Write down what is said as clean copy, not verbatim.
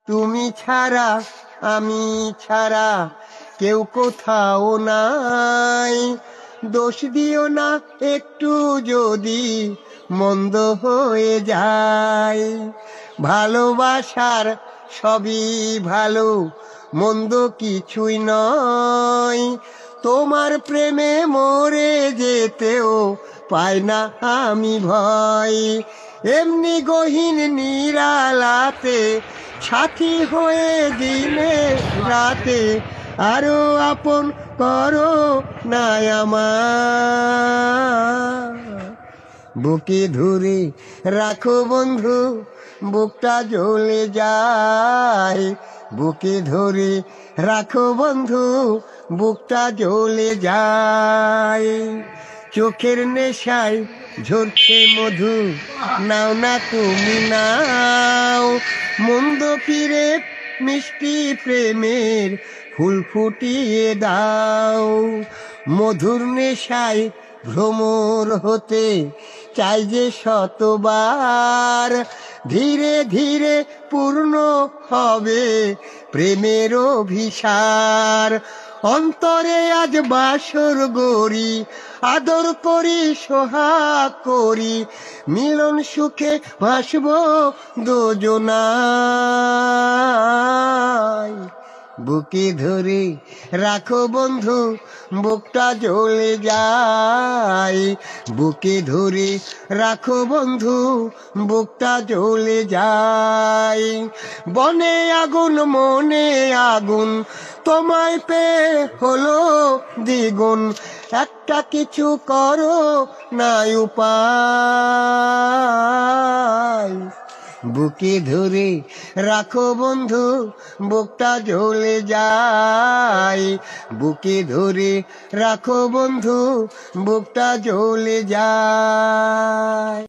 তুমি ছাড়া আমি ছাড়া কেউ কোথাও নাই। দোষ দিও না একটু যদি মন্দ হয়ে যায়। ভালোবাসার সবই ভালো, মন্দ কিছুই নয়। তোমার প্রেমে মরে যেতেও পাই না আমি ভয়। এমনি গহীন নিরালাতে সাথী হয়ে দিনে রাতে আরো আপন করো না আমার। বুকে ধরে রাখো বন্ধু, বুকটা জ্বলে যায়। বুকে ধরে রাখো বন্ধু, বুকটা জ্বলে যায়। চোখের নেশায় ঝরছে মধু, নাও না তুমি নাও। মন্দ ফিরে মিষ্টি প্রেমের ফুল ফুটিয়ে দাও। মধুর নেশায় ভ্রমর হতে চাই যে শতবার। ধীরে ধীরে পূর্ণ হবে প্রেমের অভিসার। অন্তরে আজ বাসর গড়ি, আদর করি সোহাগ করি, মিলন সুখে ভাসব দুজনায়। বুকে ধরে রাখো বন্ধু, বুকটা জ্বলে যায়। বুকে ধরে রাখো বন্ধু, বুকটা জ্বলে যায়। বনে আগুন মনে আগুন, তোমায় পেয়ে হলো দ্বিগুণ। একটা কিছু করো না উপায়। বুকে ধরে রাখো বন্ধু, বুকটা জ্বলে যায়। বুকে ধরে রাখো বন্ধু, বুকটা জ্বলে যায়।